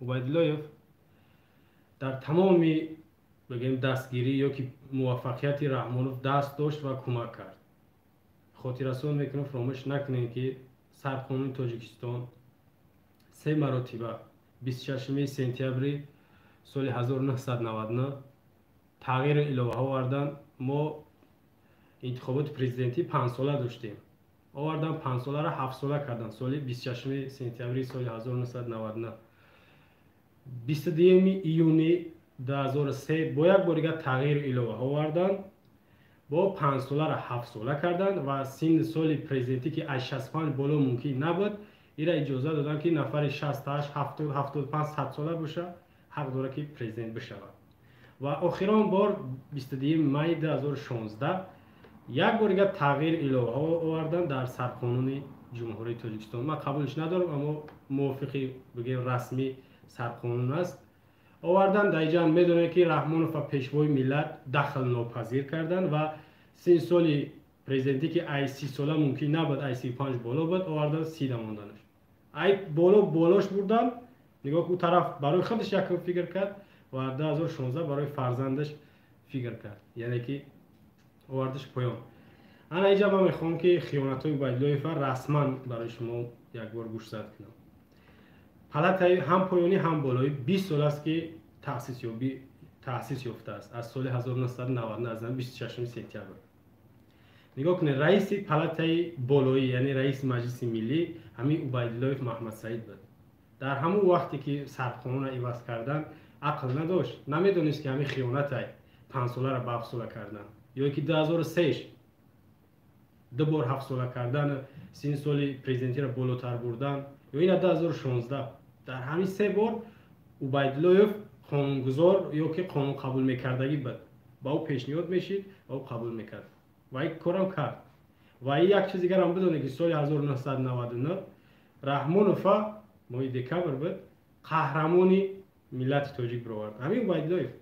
عبیدالله در تمام بگیم دستگیری یا که موفقیت رحمانوف دست داشت و کمک کرد. خاطررسان میکنم فراموش نکنین که سرقانون تاجیکستان 3 مرتبه 26 سپتامبر سال 1999 تغییر الهه آوردن. ما انتخابات پرزیدنتی 5 ساله داشتیم، آوردن 5 ساله را 7 ساله کردن. سال 26 سپتامبر سال 1999 22 ایونی 2003 با یک بار دیگه تغییر الهه آوردن، با 5 ساله را 7 ساله کردن و سن سال پرزیدنتی که از 65 بالا ممکن نبود، این را اجازه دادن که نفر 68 70 75 100 ساله باشه حق داره که پرزیدنت بشه. و آخرین بار 22 می 2016 یک بار دیگه تغییر الهه آوردن در سرقانون جمهوری تاجیکستان. من قبولش ندارم اما موافقی بگیم رسمی سرقانون است. آوردن در اینجا میدونه که رحمانوف پیشوای ملت دخل ناپذیر کردن و 3 سال پرزیدنتی که ای 30 ساله ممکن نبود، ای 35 بالا بود، آوردن 30 ماندنش. ای بالاش بردن، نگاه که طرف برای خودش یک فکر کرد و 2016 برای فرزندش فکر کرد، یعنی که آوردش پایان. انا اینجا من میخوام که خیانت های عبیدالله رسما برای شما یک بار گوشزد کنم. پلت هم پایانی هم بالایی 20 سال است که تأسیس یافته است، از سال 1990 از 26 سپتامبر. نگاه کنید، رئیس پلت بالایی یعنی رئیس مجلس ملی همین عبیدالله محمد سعید بود. در همون وقتی که سرقانون را عوض کردن عقل نداشت، نمیدونست که همین خیانت 5 ساله را به 7 ساله کردن، یا که 2003 2 بار 7 ساله کردن، 3 سال پرزیدنتی را بالاتر بردن، یا این 2016 در همین 3 بار عبیدالله قانونگذار یا که قانون قبول میکردگی بود، با او پیشنهاد میشید و او قبول میکرد و این کارم کرد. و یک چیز دیگر هم بدونید که سال 1999 رحمانوف ماه دکمبر بود قهرمانی ملت تاجیک برآورد، همین عبیدالله.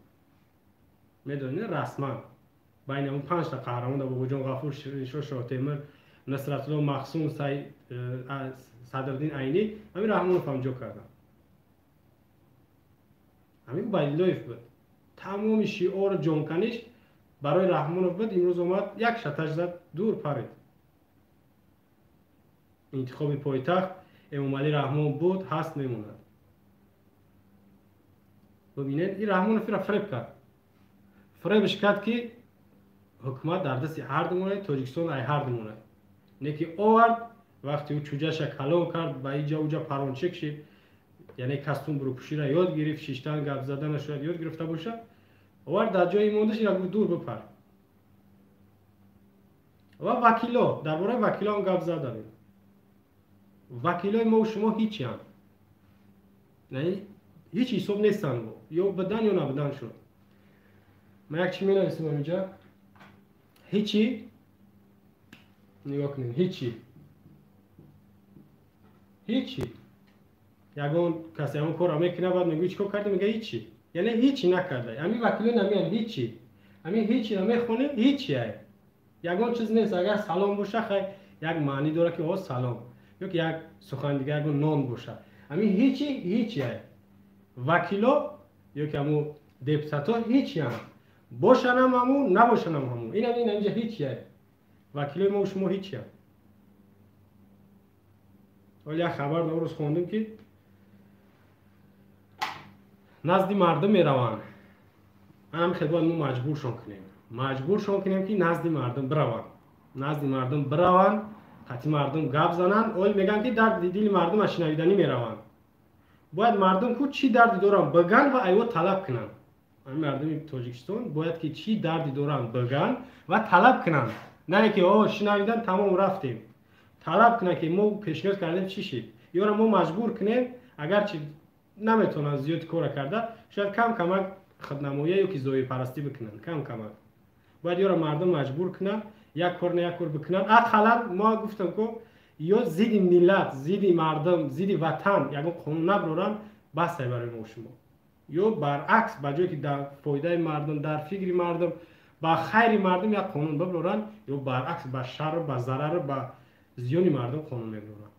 میدونید رسما بین اون 5 تا قهرمان ابو جان غفور، شاه تیمور، نصرت الله مخزوم، صدرالدین عینی، همین رحمانوف هم جو کردن. همین عبیدالله بود. تمام شعار جانکنش برای رحمانوف بود. امروز اومد یک شتش زد دور پرید. انتخاب پایتخت امام علی رحمان بود، هست میموند. ببینید این رحمانوف را فریب کرد. فریبش کرد که حکومت در دست هر دمونه، تاجیکستان ای هر دمونه. نکی آورد وقتی او چوجهش کلان کرد و اینجا اونجا پرانچه کشید، یعنی کستون بروپوشی را یاد گرفت، شیشتن گپ زدن شاید یاد گرفته باشه، آورد در جای موندش را دور بپر. و وکیلا درباره وکیلا هم گپ زدن. وکیلای ما و شما هیچی هم، یعنی هیچ حساب نیستن، یا بدن یا نبدن شد. من یک چی می نویسم اینجا، هیچی. نگاه کنید، هیچی. یگان کسی همون کار را میکنه بعد میگه چیکار کردی، میگه هیچی، یعنی هیچی نکرده. همین وکیلا نمیان هیچی، همین هیچی نمیخونه، هیچی ای یگان چیز نیست. اگر سلام باشه خیلی یک معنی داره که آ سلام، یا که یک سخن دیگه یگان نان باشه. همین هیچی ای وکیلا یا که همون دپوتاتا هیچی هم باشن هم همون نباشن هم همون. این همین اینجا هیچی ای وکیلای ما و شما هیچی هم. ولی یک خبر نوروز خوندم که نزد مردم میروند. هم خیلی باید ما مجبورشون کنیم که نزد مردم بروند، قطعی مردم گپ زنن. اول میگن که درد دل مردم از شنویدنی میروند. باید مردم کو چی دردی دارن بگن و ایوا طلب کنن. همین مردم تاجیکستان باید که چی دردی دارن بگن و طلب کنن، نه که آه شنویدن تمام رفتیم. طلب کنن که ما پیشنهاد کردیم چی شد، یا را ما مجبور کنیم اگر چی نمیتونن زیاد کار کرده شاید کم کمک خودنمایی یا که ظاهر پرستی بکنن، کم باید یا را مردم مجبور کنن یک کار نه یک کار بکنن. اقلا ما گفتم که یا زید ملت، زید مردم، زید وطن یعنی قانون نبرن بس برای ما شما، یا برعکس بجای که در فایده مردم، در فکر مردم، با خیر مردم یک قانون ببرن، یا برعکس با شر، با ضرر، با زیان مردم قانون میبرن.